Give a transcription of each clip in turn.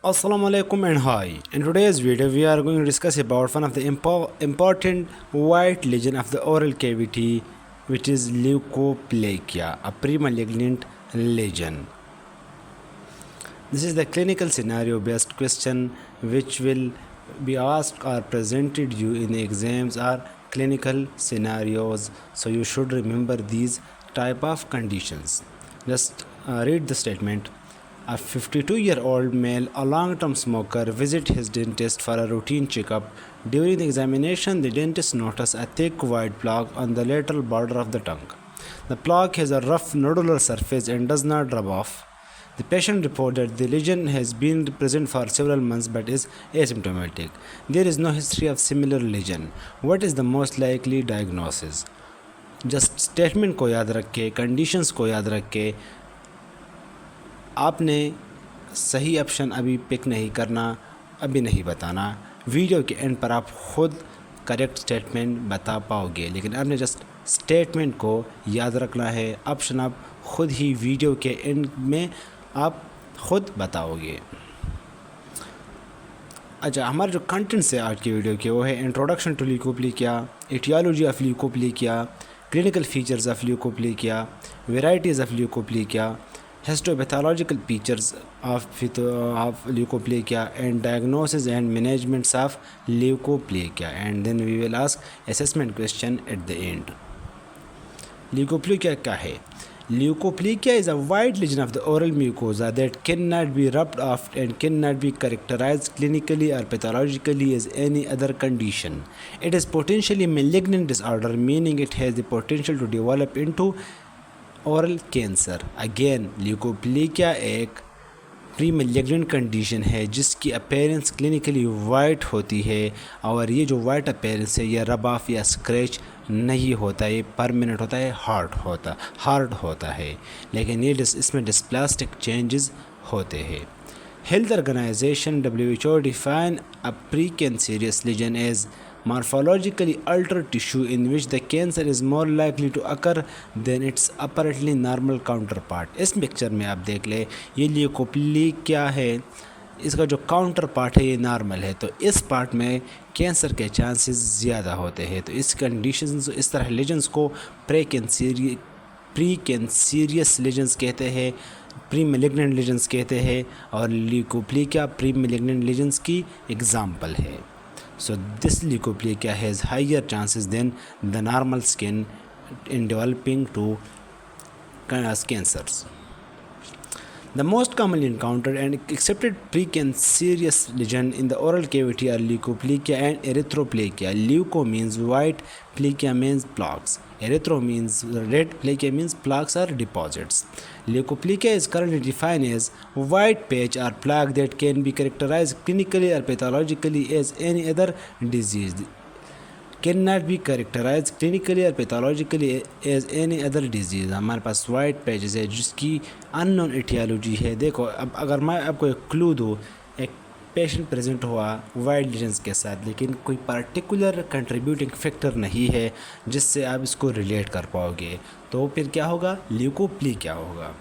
Assalamu alaikum and hi. In today's video, we are going to discuss about one of the important white lesion of the oral cavity, which is leukoplakia, a pre-malignant lesion. This is the clinical scenario-based question which will be asked or presented you in the exams or clinical scenarios. So you should remember these type of conditions. Just read the statement. A 52-year-old male, a long-term smoker, visits his dentist for a routine checkup. During the examination, the dentist noticed a thick white plaque on the lateral border of the tongue. The plaque has a rough nodular surface and does not rub off. The patient reported that the lesion has been present for several months but is asymptomatic. There is no history of similar lesion. What is the most likely diagnosis? Just statement को याद रख के, conditions को याद रख के आपने सही ऑप्शन अभी पिक नहीं करना, अभी नहीं बताना. वीडियो के एंड पर आप खुद करेक्ट स्टेटमेंट बता पाओगे, लेकिन आपने जस्ट स्टेटमेंट को याद रखना है. ऑप्शन आप खुद ही वीडियो के एंड में आप खुद बताओगे. अच्छा, हमारे जो कंटेंट्स है आज की वीडियो के वो है introduction to leukoplakia, etiology of leukoplakia, clinical features of leukoplekia, varieties of leukoplekia, histopathological features of leukoplekia, and diagnosis and management of leukoplekia, and then we will ask assessment question at the end. Leukoplekia क्या है? Leukoplekia is a white lesion of the oral mucosa that cannot be rubbed off and cannot be characterized clinically or pathologically as any other condition. It is potentially malignant disorder, meaning it has the potential to develop into oral cancer. Again, leukoplekia एक pre malignant condition है जिसकी appearance clinically white होती है, और ये जो white appearance है ये रब ऑफ या स्क्रैच नहीं होता, ये परमानेंट होता है, हार्ड होता है, लेकिन ये इसमें डिस्प्लास्टिक चेंजेस होते हैं. Health organization WHO define a precancerous lesion as morphologically altered tissue in which the cancer is more likely to occur than its apparently normal counterpart. इस पिक्चर में आप देख ले, ये ल्यूकोप्लेकिया है, इसका जो काउंटर पार्ट है ये नॉर्मल है, तो इस पार्ट में कैंसर के चांसेस ज़्यादा होते हैं. तो इस कंडीशंस, इस तरह लेजेंस को प्री कैंसीरियस लेजेंस कहते हैं, प्री मैलिग्नेंट लेजेंस कहते हैं, और ल्यूकोप्लेकिया प्री मैलिग्नेंट लेजेंस की एग्जाम्पल है. So this leukoplekia has higher chances than the normal skin in developing to cancers. The most commonly encountered and accepted precancerous lesion in the oral cavity are leukoplekia and erythroplakia. Leuco means white, plekia means plaques. Erythro means red, plekia means plaques or deposits. Leukoplakia is currently defined as white patch or plaque that can be characterized clinically or pathologically as any other disease. Cannot be characterized clinically or pathologically as any other disease. हमारे पास white patches है जिसकी unknown aetiology है. देखो, अब अगर मैं आपको एक क्लू दूँ, एक पेशेंट प्रेजेंट हुआ वाइट लेजेंस के साथ, लेकिन कोई पर्टिकुलर कंट्रीब्यूटिंग फैक्टर नहीं है जिससे आप इसको रिलेट कर पाओगे, तो फिर क्या होगा? ल्यूकोप्लेकिया होगा.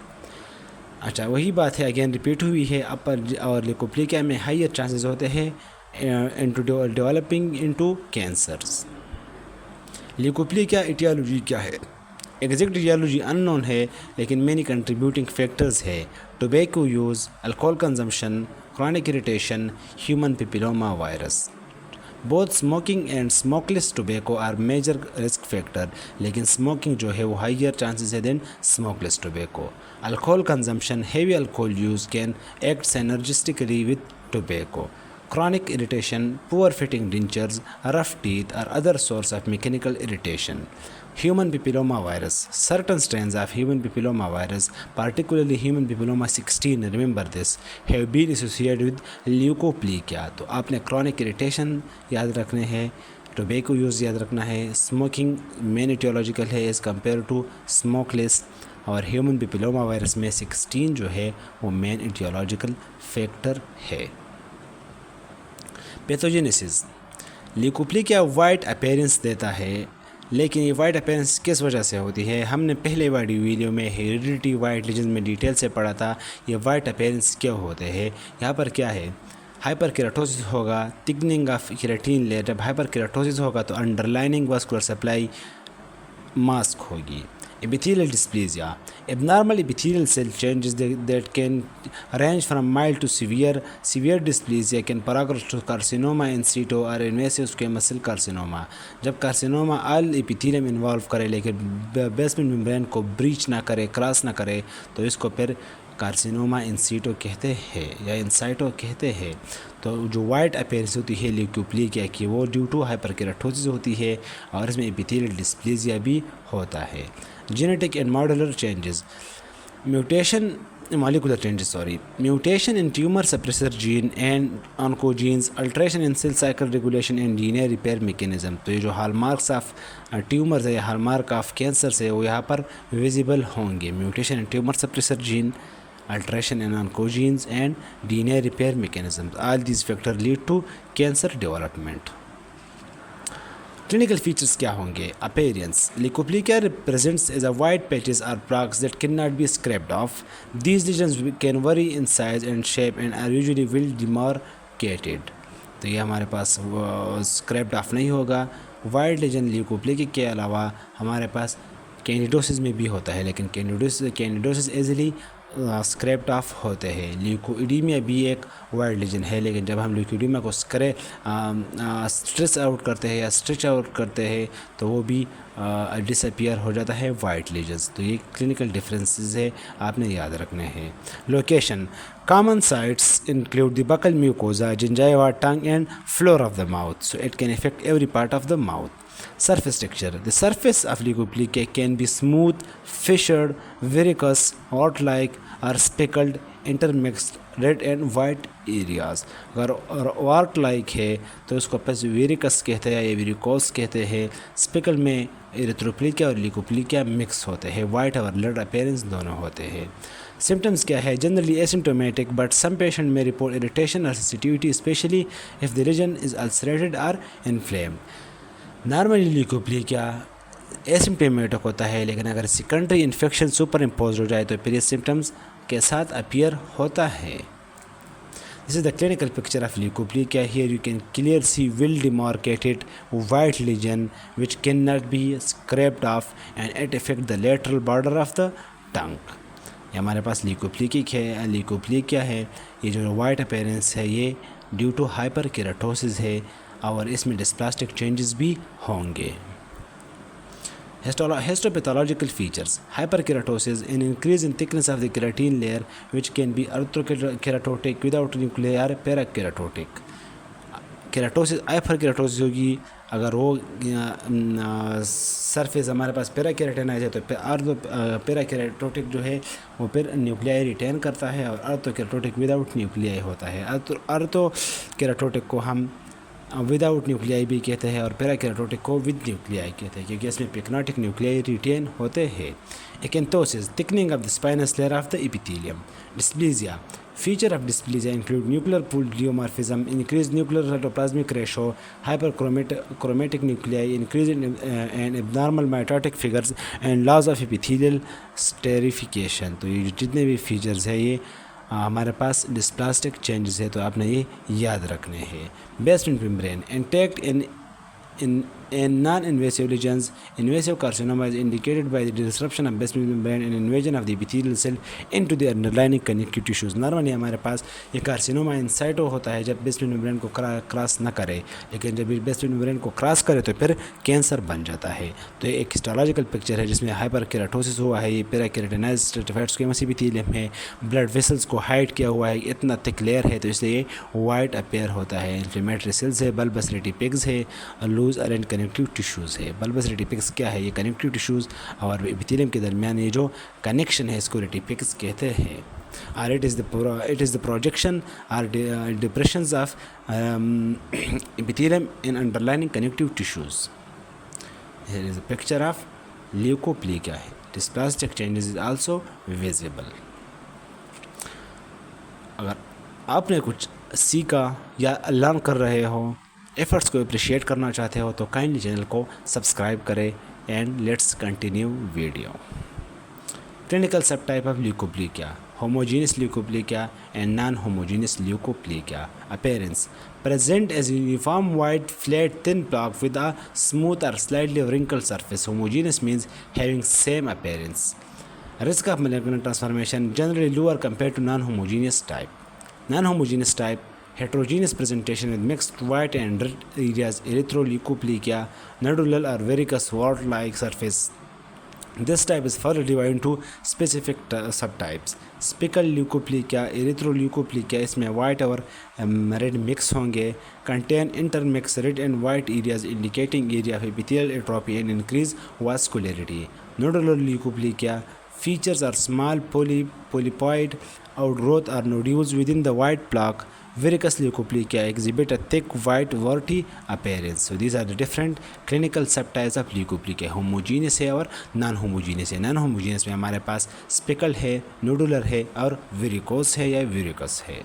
अच्छा, वही बात है, अगेन रिपीट हुई है. अपर और ल्यूकोप्लेकिया में हाइयर चांसेस होते हैं into developing into cancers. Leukoplakia etiology क्या है? एग्जैक्ट एटियोलॉजी अननोन है, लेकिन मेनी कंट्रीब्यूटिंग फैक्टर्स है. Tobacco use, alcohol consumption, chronic irritation, human papilloma virus. Both smoking and smokeless tobacco are major risk factor, लेकिन smoking जो है वो higher chances है than smokeless tobacco. Alcohol consumption, heavy alcohol use can act synergistically with tobacco. Chronic irritation, poor fitting dentures, rough teeth are other source of mechanical irritation. Human papilloma virus. Certain strains of human papilloma virus, particularly human papilloma 16, remember this, have been associated with leukoplekia. तो आपने chronic irritation याद रखने हैं, tobacco use याद रखना है, smoking main etiological है as compared to smokeless, और human papilloma virus में 16 जो है वो main etiological factor है. पैथोजेनेसिस. ल्यूकोप्लेकिया वाइट अपीयरेंस देता है, लेकिन ये वाइट अपीयरेंस किस वजह से होती है? हमने पहले वाली वीडियो में हेरिडिटी वाइट लीजन में डिटेल से पढ़ा था ये वाइट अपीयरेंस क्यों होते हैं। यहाँ पर क्या है, हाइपर केराटोसिस होगा, थिकनिंग ऑफ केराटिन लेयर। जब हाइपर केराटोसिस होगा तो अंडरलाइनिंग वास्कुलर सप्लाई मास्क होगी। Epithelial dysplasia, abnormal epithelial cell changes that can range from mild to severe. Severe dysplasia can progress to carcinoma in situ or invasive squamous cell carcinoma. जब carcinoma all epithelium involve करे लेकिन basement membrane को breach ना करे, cross ना करे, तो इसको फिर कार्सिनोमा इन सीटो कहते हैं या इंसाइटो कहते हैं। तो जो वाइट अपीयरेंस होती है ल्यूकोप्लेकिया की वो ड्यू टू हाइपरकेराटोसिस होती है और इसमें एपिथेलियल डिस्प्लेसिया भी होता है। Genetic and modular changes, mutation in tumor suppressor gene and oncogenes, alteration in cell cycle regulation and DNA repair mechanism। तो ये जो हॉलमार्क्स ऑफ ट्यूमर्स है, हॉलमार्क ऑफ कैंसर है, वो यहाँ पर विजिबल होंगे। Mutation in tumour suppressor gene, alteration in oncogenes and DNA repair mechanisms, all these factors lead to cancer development। Clinical features क्या होंगे? Appearance, leukoplakia represents as a white patches or plaques that cannot be scraped off. These lesions can vary in size and shape and are usually well demarcated। तो ये हमारे पास scraped of नहीं होगा। White legion leukoplakia के अलावा हमारे पास candidosis में भी होता है, लेकिन कैंडिडोसिस इजीली स्क्रैप्ड ऑफ होते हैं। ल्यूकोइडीमिया भी एक वाइट लीजन है, लेकिन जब हम ल्यूकोइडीमिया को स्ट्रेस आउट करते हैं या स्ट्रेच आउट करते हैं तो वो भी डिसअपियर हो जाता है वाइट लीजन्स। तो ये क्लिनिकल डिफरेंसेस है, आपने याद रखने हैं। Location, common sites include the buckle mucosa, gingiva, tongue and floor of the mouth, so it can affect every part of the mouth. Surface texture, the surface of leukoplakia can be smooth, fissured, verrucous, wart-like or speckled, intermixed red and white areas। अगर wart-like है तो उसको बस verrucous कहते हैं या verrucous कहते हैं। स्पेकल में एरिथ्रोप्लेकिया और ल्यूकोप्लेकिया मिक्स होते हैं, वाइट और रेड अपीयरेंस दोनों होते हैं। सिम्टम्स क्या है? Generally asymptomatic but some patient में रिपोर्ट इरिटेशन और sensitivity, especially if the region is ulcerated और इन्फ्लेम्ड। नॉर्मली ल्यूकोप्लेकिया एसिम्टोमेटिक होता है, लेकिन अगर सेकेंडरी इन्फेक्शन सुपर इम्पोज हो जाए तो फिर ये सिम्टम्स के साथ अपीयर होता है। This is the clinical picture of leukoplakia. Here you can clear see well demarcated white lesion which can not be scraped off and it affect the lateral border of the tongue. ये हमारे पास leukoplakia है। ये जो white appearance है ये due to hyper keratosis है और इसमें डिस्प्लास्टिक चेंजेस भी होंगे। Histopathological features, hyperkeratosis, an increase in thickness of the keratin layer which can be arthrokeratotic without nuclei or parakeratotic। Keratosis hyperkeratosis होगी अगर वो सरफेस हमारे पास पेराकेराटिनाइज है तो पेराकेराटोटिक जो है वो फिर न्यूक्लियाई रिटेन करता है और अर्थोकेराटोटिक विदाउट न्यूक्लियाई होता है। अर्थोकेराटोटिक को हम विदाउट न्यूक्लियाई भी कहते हैं और पेराकेराटोटिक को विद न्यूक्लियाई कहते हैं क्योंकि इसमें पिक्नोटिक न्यूक्लियाई रिटेन होते हैं। Acanthosis, thickening of the spinous layer of the epithelium. Dysplasia, feature of dysplasia include nuclear pool pleomorphism, increased nuclear cytoplasmic ratio, hyperchromatic nuclei, increase in and abnormal mitotic figures and loss of epithelial stratification। तो ये जितने भी features है ये हमारे पास dysplastic changes है, तो आपने ये याद रखने हैं। Basement membrane intact in non-invasive lesions, invasive carcinoma is indicated by the disruption of basement membrane and invasion of the epithelial cell into the underlying connective tissues। Normally हमारे पास ये कार्सिनोमा इंसाइटो होता है जब बेसमेंट मेम्ब्रेन को cross ना करे, लेकिन जब बेसमेंट मेम्ब्रेन को क्रॉस करे तो फिर कैंसर बन जाता है। तो ये एक हिस्टोलॉजिकल पिक्चर है जिसमें हाइपरकेराटोसिस हुआ है, ये पेराकेराटिनाइज स्ट्रेटिफाइड स्क्वेमस एपिथेलियम है, ब्लड वेसल्स को हाइड किया हुआ है, इतना थिक लेयर है तो इसलिए वाइट अपीयर होता है। इन्फ्लेमेटरी सेल्स है, बल्बस रेटिपेग्स है, लूज अरेंज कनेक्टिव टिश्यूज़ है। बल्बस रेटिपेक्स क्या है? ये कनेक्टिव टिश्यूज़ और एपिथेलियम के दरमियान ये जो कनेक्शन है इसको रेटिपेक्स कहते हैं। और इट इज़ द प्रोजेक्शन और depressions of epithelium in underlining connective tissues. Here is the picture of leukoplakia है। Dysplastic changes is also visible. अगर आपने कुछ सीखा या लर्न कर रहे हो, एफर्ट्स को अप्रिशिएट करना चाहते हो तो काइंडली चैनल को सब्सक्राइब करें, and let's continue video. Clinical subtype of leukoplegia: homogeneous leukoplegia and non-homogeneous leukoplegia. Appearance: present as a uniform white flat thin plaque with a smooth or slightly wrinkled surface. Homogeneous means having same appearance. Risk of malignant transformation: generally lower compared to non-homogeneous type. Non-homogeneous type: heterogeneous presentation with mixed white and red areas, erythroleukoplegia, nodular or verrucous wart-like surface. This type is further divided into specific subtypes. Spical leukoplegia, erythroleukoplegia, इसमें white और red mix होंगे, contain intermixed red and white areas indicating area of epithelial atrophy and increased vascularity. Nodular leukoplegia: features are small polypoid outgrowth or nodules within the white plaque. Verrucous leukoplegia exhibit a thick white warty appearance. So these are the different clinical subtypes of leukoplegia. Homogeneous है और non homogeneous है. Non homogeneous में हमारे पास स्पिकल है, nodular है और varicose है या वेरिकस है.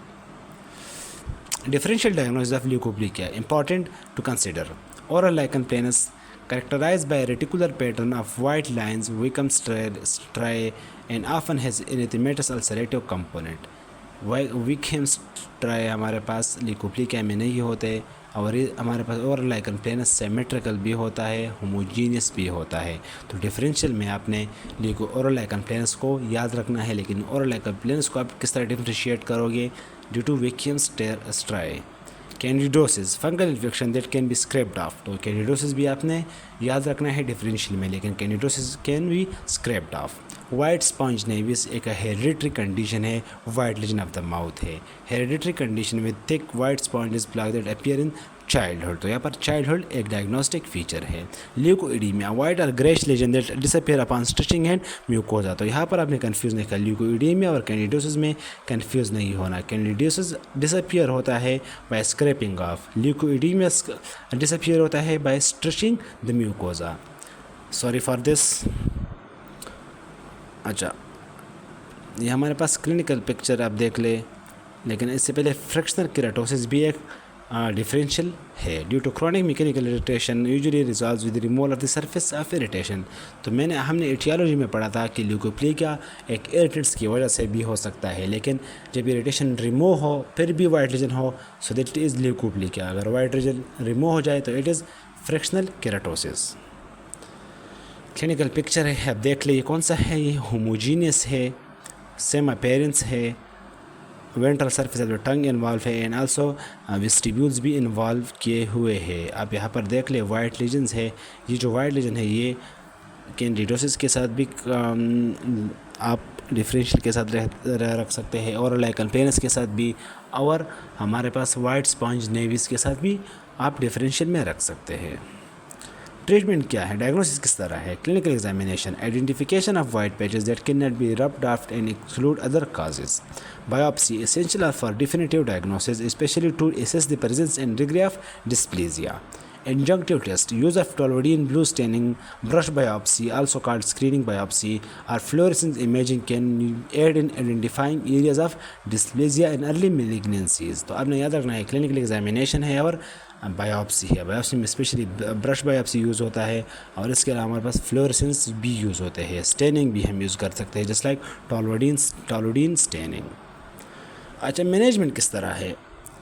Differential diagnosis of leukoplegia important to consider. Oral lichen planus characterized by a reticular pattern of white lines, Wickham striae, and often has erythematous ulcerative component. Wickham striae हमारे पास leukoplakia में नहीं होते और हमारे पास ओरल लाइकन प्लेनस सिमेट्रिकल भी होता है, homogeneous भी होता है. तो डिफरेंशियल में आपने ओरल लाइकन प्लेनस को याद रखना है, लेकिन ओरल लाइकन प्लेनस को आप किस तरह डिफ्रेंशिएट करोगे? Due to Wickham striae. Candidosis fungal infection that can be scraped off. तो कैंडिडोसिस भी आपने याद रखना है डिफरेंशियल में, लेकिन candidosis can be scraped off. White sponge nevus एक हेरिडिटरी कंडीशन है, white lesion of the mouth है. हेरिडिटरी कंडीशन में thick white sponge plaque that appear in childhood. तो यहाँ पर चाइल्डहुड एक डायग्नोस्टिक फीचर है. ल्यूकोइडीमिया वाइट और greyish lesion that disappear upon stitching and mucosa. तो यहाँ पर आपने कंफ्यूज नहीं किया, ल्यूकोइडीमिया और कैंडिडोसिस में कंफ्यूज नहीं होना. कैंडिडोसिस डिसअपीयर होता है by scraping off, leukoedema disappear होता है by stitching the mucosa. Sorry for this. अच्छा, ये हमारे पास क्लिनिकल पिक्चर आप देख ले, लेकिन इससे पहले फ्रैक्शनल केराटोसिस भी एक डिफरेंशियल है. Due to chronic mechanical irritation usually resolves with removal of the surface of irritation. तो हमने एटियोलॉजी में पढ़ा था कि ल्यूकोप्लेकिया एक इरिटेट्स की वजह से भी हो सकता है, लेकिन जब इरिटेशन रिमूव हो फिर भी वाइट रीजन हो, सो दैट इज़ ल्यूकोप्लेकिया. अगर वाइट रीजन रिमूव हो जाए तो it is fractional keratosis. Clinical picture है, अब देख लीजिए कौन सा है. ये होमोजीनियस है, सेम अपीयरेंस है, ventral surface of the tongue involve है एंड आल्सो वेस्टिब्यूल्स भी इन्वॉल्व किए हुए हैं. आप यहाँ पर देख ले वाइट लीजन्स है. ये जो वाइट लीजन है ये कैंडिडोसिस के साथ भी आप डिफरेंशियल के साथ रख सकते हैं, और लाइकन प्लेनस के साथ भी, और हमारे पास वाइट स्पॉन्ज नेविस के साथ भी आप डिफरेंशियल में रख सकते हैं. ट्रीटमेंट क्या है, डायग्नोसिस किस तरह है? Clinical examination, identification of white patches that can not B rubbed of and exclude other causes. Biopsy essential for definitive diagnosis, especially to assess the presence and degree of dysplasia. Adjunctive test, use of toluidine blue staining, brush biopsy, also called screening biopsy, or fluorescence imaging can aid in identifying areas of dysplasia and early malignancies. तो आपने याद रखना है clinical examination है और biopsy है. Biopsy में specially brush biopsy use होता है, और इसके अलावा हमारे पास फ्लोरेसेंस भी यूज़ होते हैं. स्टेनिंग भी हम यूज़ कर सकते हैं, जस्ट लाइक टोलुइडीन स्टेनिंग. अच्छा, मैनेजमेंट किस तरह है?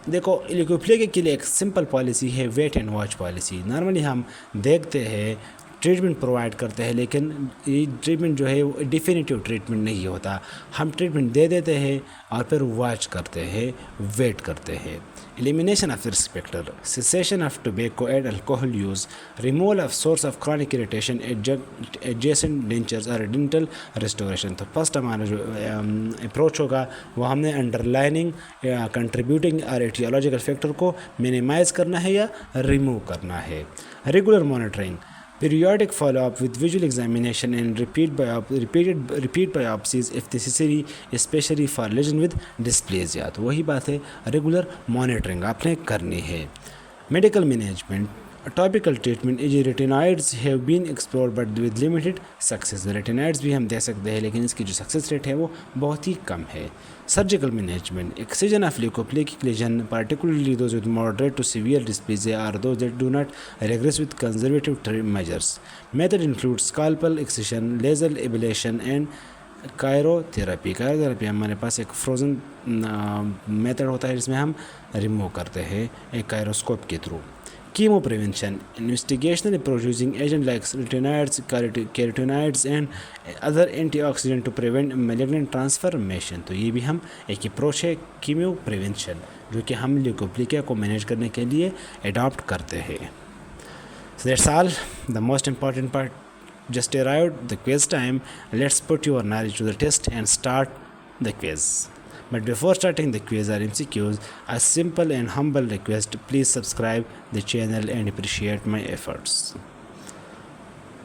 देखो, ल्यूकोप्लेकिया के लिए एक सिंपल पॉलिसी है, wait and watch policy. Normally हम देखते हैं ट्रीटमेंट प्रोवाइड करते हैं, लेकिन ये ट्रीटमेंट जो है वो डिफिनेटिव ट्रीटमेंट नहीं होता. हम ट्रीटमेंट दे देते हैं और फिर वॉच करते हैं, वेट करते हैं. Elimination of risk factor, cessation of tobacco and alcohol use, removal of source of chronic irritation, adjacent dentures और डेंटल रिस्टोरेशन. तो फर्स्ट हमारा जो अप्रोच होगा वो हमने अंडरलाइनिंग कंट्रीब्यूटिंग और एटियोलॉजिकल फैक्टर को मिनिमाइज़ करना है या रिमूव करना है. Regular monitoring, periodic follow-up with visual examination and repeat biopsies if necessary, especially for lesion with dysplasia. तो वही बात है, रेगुलर मॉनिटरिंग आपने करनी है. Medical management, topical treatment is retinoids have been explored but with limited success. Retinoids भी हम दे सकते हैं लेकिन इसकी जो सक्सेस रेट है वो बहुत ही कम है। Surgical management excision of leukoplakic lesion particularly those with moderate to severe dysplasia are those that do not regress with conservative measures. Method includes scalpel excision, laser ablation and कायरोथेरेपी। कायरोथेरेपी हमारे पास एक frozen method होता है जिसमें हम remove करते हैं एक कायरोस्कोप के through. Chemo prevention investigational approach using agent like retinoids, carotenoids and other antioxidant to prevent malignant transformation. तो ये भी हम एक अप्रोच है कीमो प्रिवेंशन जो कि हम ल्यूकोप्लेकिया को मैनेज करने के लिए अडॉप्ट करते हैं। So that's all, the most important part just arrived, the quiz time. Let's put your knowledge to the test and start the quiz. But before starting the quiz or MCQs, a simple and humble request, please subscribe the channel and appreciate my efforts.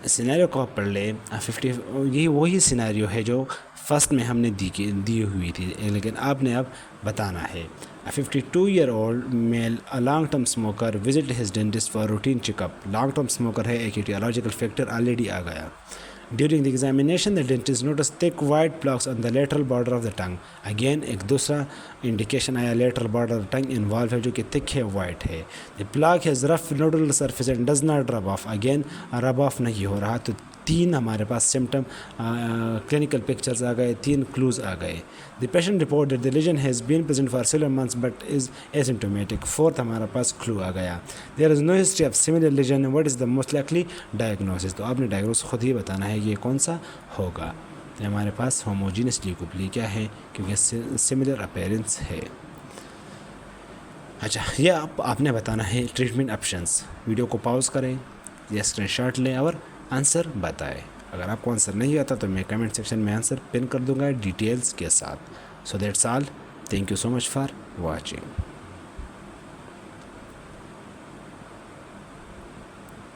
Scenario को आप पढ़ लें। 50 यही वही scenario है जो first में हमने दी हुई थी, लेकिन आपने अब बताना है। A 52-year-old male, a long-term smoker, visited his dentist for routine checkup. Long-term smoker है, एक etiological factor already आ गया। During the examination, the dentist noticed thick white plaques on the lateral border of the tongue. Again, एक दूसरा indication आया lateral border of the tongue involved है जो कि thick है, white है। The plaque has rough nodular surface and does not rub off. Again, rub off नहीं हो रहा। तो तीन हमारे पास सिम्टम क्लिनिकल पिक्चर्स आ गए, तीन क्लूज आ गए। The patient report that the lesion has been present for several months but is asymptomatic. Fourth हमारे पास क्लू आ गया। There is no history of similar lesion, what is the most likely diagnosis. तो आपने diagnosis खुद ही बताना है ये कौन सा होगा। हमारे पास होमोजीनियस ल्यूकोप्लेकिया है क्योंकि सिमिलर अपीयरेंस है। अच्छा, ये आपने बताना है ट्रीटमेंट ऑप्शंस। वीडियो को पॉज करें या स्क्रीनशॉट लें और आंसर बताएं। अगर आपको आंसर नहीं आता तो मैं कमेंट सेक्शन में आंसर पिन कर दूंगा डिटेल्स के साथ। So that's all, thank you so much for watching.